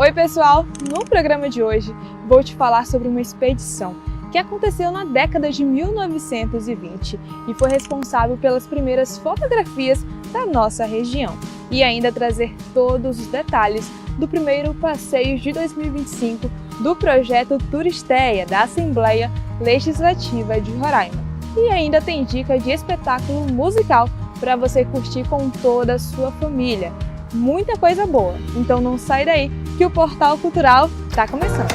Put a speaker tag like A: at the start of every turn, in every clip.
A: Oi pessoal, no programa de hoje vou te falar sobre uma expedição que aconteceu na década de 1920 e foi responsável pelas primeiras fotografias da nossa região e ainda trazer todos os detalhes do primeiro passeio de 2025 do projeto Turisteia da Assembleia Legislativa de Roraima. E ainda tem dica de espetáculo musical para você curtir com toda a sua família. Muita coisa boa, então não sai daí que o Portal Cultural está começando.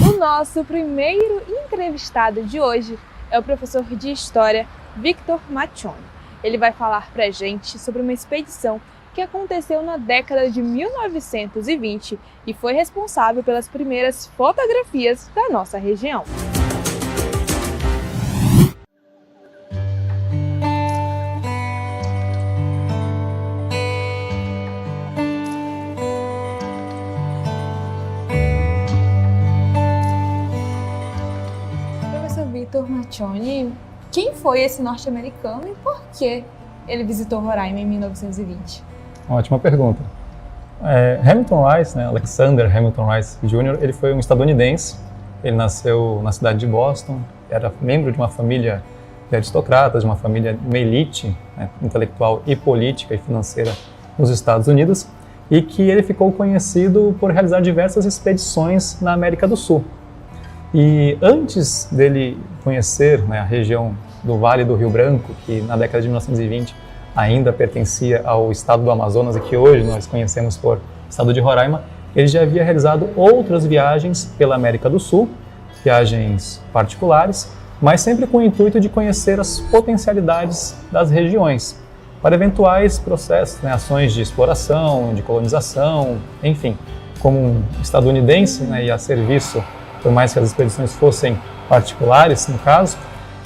A: O nosso primeiro entrevistado de hoje é o professor de História Victor Maccioni. Ele vai falar pra gente sobre uma expedição que aconteceu na década de 1920 e foi responsável pelas primeiras fotografias da nossa região. Victor Maccioni, quem foi esse norte-americano e por que ele visitou Roraima em 1920?
B: Ótima pergunta. Hamilton Rice, Alexander Hamilton Rice Jr., ele foi um estadunidense. Ele nasceu na cidade de Boston, era membro de uma família de aristocratas, de uma família, uma elite intelectual e política e financeira nos Estados Unidos, e que ele ficou conhecido por realizar diversas expedições na América do Sul. E antes dele conhecer a região do Vale do Rio Branco, que na década de 1920 ainda pertencia ao estado do Amazonas e que hoje nós conhecemos por estado de Roraima, ele já havia realizado outras viagens pela América do Sul, viagens particulares, mas sempre com o intuito de conhecer as potencialidades das regiões, para eventuais processos, ações de exploração, de colonização, enfim, como um estadunidense e a serviço, por mais que as expedições fossem particulares, no caso,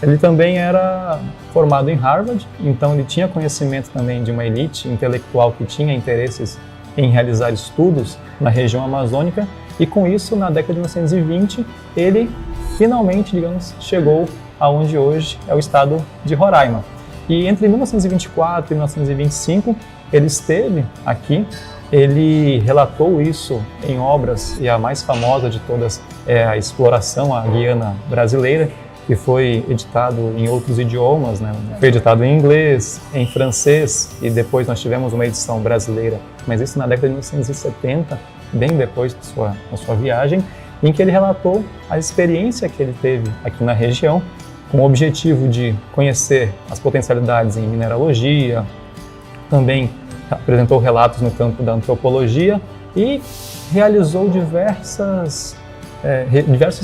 B: ele também era formado em Harvard, então ele tinha conhecimento também de uma elite intelectual que tinha interesses em realizar estudos na região amazônica, e com isso, na década de 1920, ele finalmente, chegou aonde hoje é o estado de Roraima. E entre 1924 e 1925, ele esteve aqui. Ele relatou isso em obras, e a mais famosa de todas é a Exploração à Guiana Brasileira, que foi editado em outros idiomas, Foi editado em inglês, em francês, e depois nós tivemos uma edição brasileira, mas isso na década de 1970, bem depois da sua viagem, em que ele relatou a experiência que ele teve aqui na região, com o objetivo de conhecer as potencialidades em mineralogia, também apresentou relatos no campo da antropologia e realizou diversos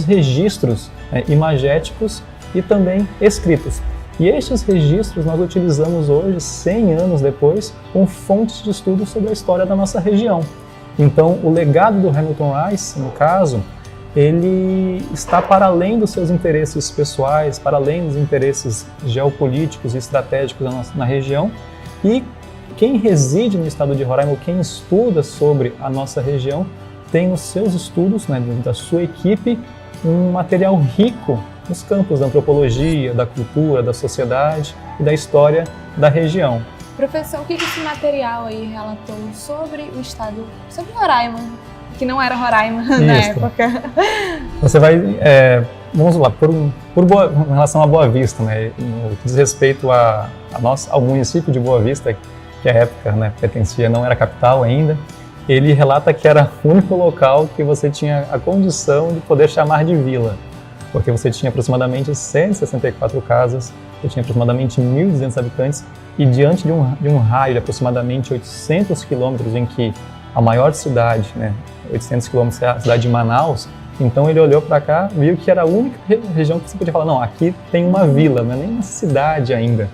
B: registros imagéticos e também escritos. E estes registros nós utilizamos hoje, 100 anos depois, como fontes de estudo sobre a história da nossa região. Então, o legado do Hamilton Rice, no caso, ele está para além dos seus interesses pessoais, para além dos interesses geopolíticos e estratégicos na região, e quem reside no estado de Roraima, ou quem estuda sobre a nossa região, tem nos seus estudos, da sua equipe, um material rico nos campos da antropologia, da cultura, da sociedade e da história da região.
A: Professor, o que esse material aí relatou sobre o estado, sobre Roraima, que não era Roraima na época?
B: Você vai, vamos lá, em relação a Boa Vista, no que diz respeito ao município de Boa Vista, que à época pertencia, não era capital ainda, ele relata que era o único local que você tinha a condição de poder chamar de vila, porque você tinha aproximadamente 164 casas, você tinha aproximadamente 1.200 habitantes, e diante de um raio de aproximadamente 800 quilômetros, em que a maior cidade, 800 quilômetros, é a cidade de Manaus, então ele olhou para cá, viu que era a única região que você podia falar, não, aqui tem uma vila, não é nem uma cidade ainda.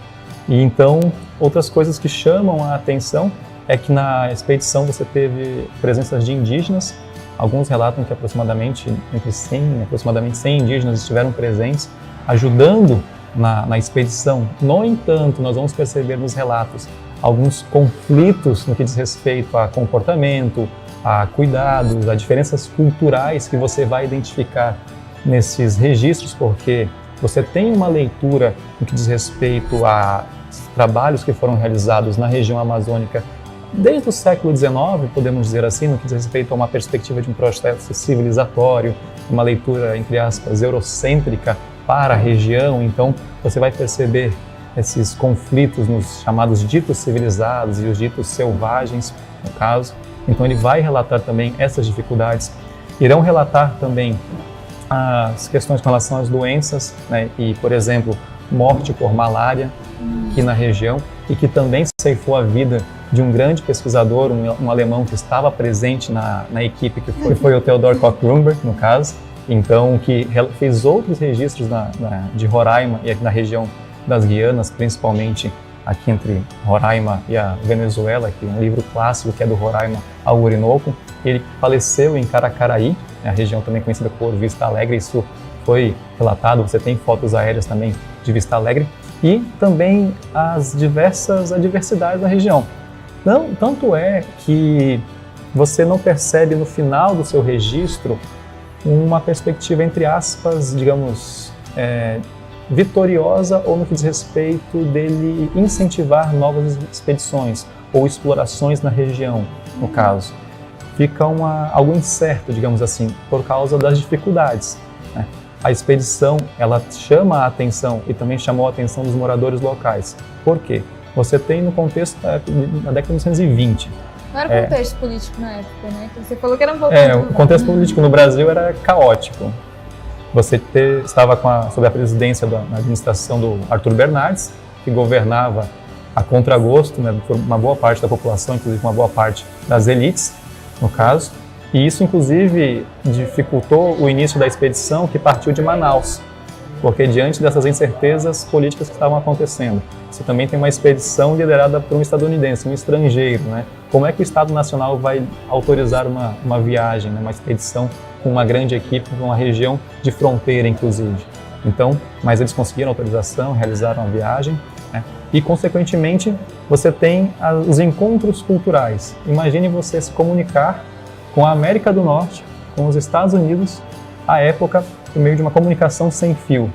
B: E então, outras coisas que chamam a atenção é que na expedição você teve presenças de indígenas. Alguns relatam que aproximadamente 100 indígenas estiveram presentes, ajudando na expedição. No entanto, nós vamos perceber nos relatos alguns conflitos no que diz respeito a comportamento, a cuidados, a diferenças culturais que você vai identificar nesses registros, porque você tem uma leitura no que diz respeito a trabalhos que foram realizados na região amazônica desde o século XIX, podemos dizer assim, no que diz respeito a uma perspectiva de um processo civilizatório, uma leitura, entre aspas, eurocêntrica para a região. Então, você vai perceber esses conflitos nos chamados ditos civilizados e os ditos selvagens, no caso. Então, ele vai relatar também essas dificuldades. Irão relatar também as questões com relação às doenças, né? E, por exemplo, morte por malária aqui na região, e que também ceifou a vida de um grande pesquisador, um alemão que estava presente na equipe, que foi o Theodor Koch-Grünberg, no caso, então, que fez outros registros de Roraima e aqui na região das Guianas, principalmente aqui entre Roraima e a Venezuela, que é um livro clássico que é do Roraima ao Orinoco. Ele faleceu em Caracaraí, a região também conhecida por Vista Alegre. Isso foi relatado, você tem fotos aéreas também de Vista Alegre, e também as diversas adversidades da região. Não, tanto é que você não percebe no final do seu registro uma perspectiva, entre aspas, digamos, vitoriosa, ou no que diz respeito dele incentivar novas expedições ou explorações na região, no caso. Fica algo incerto, digamos assim, por causa das dificuldades, né? A expedição, ela chama a atenção e também chamou a atenção dos moradores locais. Por quê? Você tem no contexto da década de 1920.
A: Não era contexto político na época, né? Você falou que era um pouco...
B: O contexto político no Brasil era caótico. Você estava sob a presidência da administração do Arthur Bernardes, que governava a contragosto, né, por uma boa parte da população, inclusive uma boa parte das elites, no caso. E isso, inclusive, dificultou o início da expedição, que partiu de Manaus, porque diante dessas incertezas políticas que estavam acontecendo, você também tem uma expedição liderada por um estadunidense, um estrangeiro, né? Como é que o Estado Nacional vai autorizar uma viagem, né, uma expedição com uma grande equipe, com uma região de fronteira, inclusive? Então, mas eles conseguiram autorização, realizaram a viagem, né? E, consequentemente, você tem os encontros culturais. Imagine você se comunicar com a América do Norte, com os Estados Unidos, à época, por meio de uma comunicação sem fio.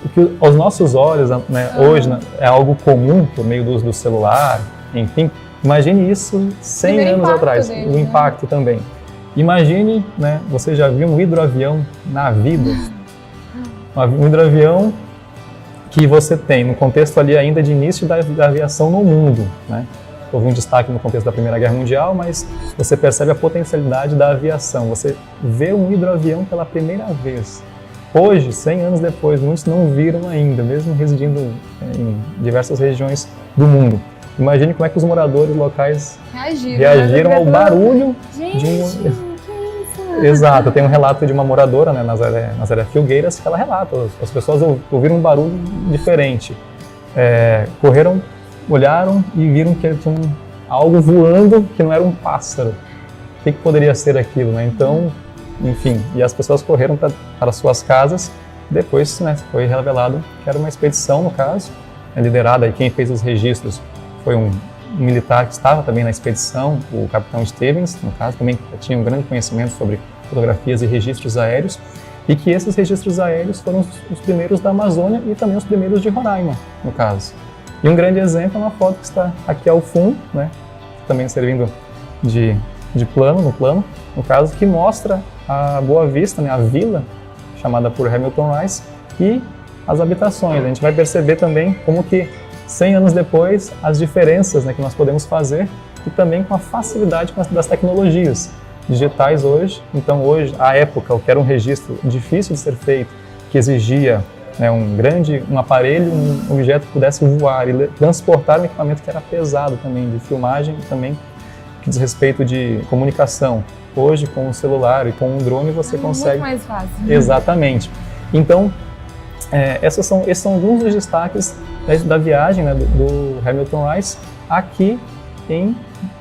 B: O que aos nossos olhos, né, hoje, né, é algo comum por meio do uso do celular, enfim. Imagine isso 100 anos atrás, o impacto também. Imagine, né, você já viu um hidroavião na vida? Um hidroavião que você tem no contexto ali ainda de início da aviação no mundo, né? Houve um destaque no contexto da Primeira Guerra Mundial, mas você percebe a potencialidade da aviação. Você vê um hidroavião pela primeira vez. Hoje, 100 anos depois, muitos não viram ainda, mesmo residindo em diversas regiões do mundo. Imagine como é que os moradores locais reagiram ao barulho de um... Exato, tem um relato de uma moradora, né, Nazaré Filgueiras, que ela relata, as pessoas ouviram um barulho diferente. Correram, olharam e viram que tinha algo voando que não era um pássaro. O que poderia ser aquilo, né? Então, enfim, e as pessoas correram para suas casas. Depois, né, foi revelado que era uma expedição, no caso, liderada, e quem fez os registros foi um militar que estava também na expedição, o capitão Stevens, no caso, também tinha um grande conhecimento sobre fotografias e registros aéreos, e que esses registros aéreos foram os primeiros da Amazônia e também os primeiros de Roraima, no caso. E um grande exemplo é uma foto que está aqui ao fundo, né, também servindo de plano, no caso, que mostra a Boa Vista, né, a vila, chamada por Hamilton Rice, e as habitações. A gente vai perceber também como que 100 anos depois, as diferenças, né, que nós podemos fazer, e também com a facilidade das tecnologias digitais hoje. Então hoje, à época, o que era um registro difícil de ser feito, que exigia, né, um aparelho, um objeto que pudesse voar e transportar um equipamento que era pesado também, de filmagem e também que diz respeito de comunicação. Hoje, com o celular e com um drone, você consegue...
A: Muito mais fácil.
B: Exatamente. Então, esses são alguns dos destaques da viagem, né, do Hamilton Rice aqui em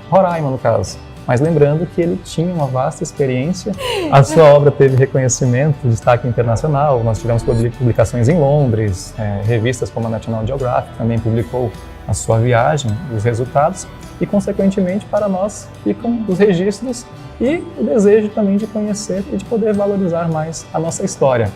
B: Roraima, no caso. Mas lembrando que ele tinha uma vasta experiência, a sua obra teve reconhecimento, destaque internacional, nós tivemos publicações em Londres, revistas como a National Geographic também publicou a sua viagem, os resultados, e consequentemente para nós ficam os registros e o desejo também de conhecer e de poder valorizar mais a nossa história.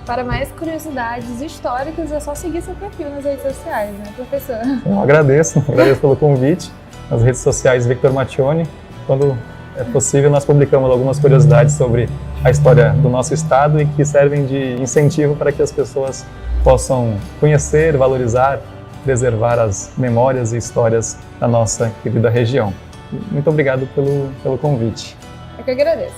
A: Para mais curiosidades históricas, é só seguir seu perfil nas redes sociais, né, professor?
B: Eu agradeço pelo convite. Nas redes sociais Victor Mattioni. Quando é possível, nós publicamos algumas curiosidades sobre a história do nosso estado e que servem de incentivo para que as pessoas possam conhecer, valorizar, preservar as memórias e histórias da nossa querida região. Muito obrigado pelo convite.
A: Eu que agradeço.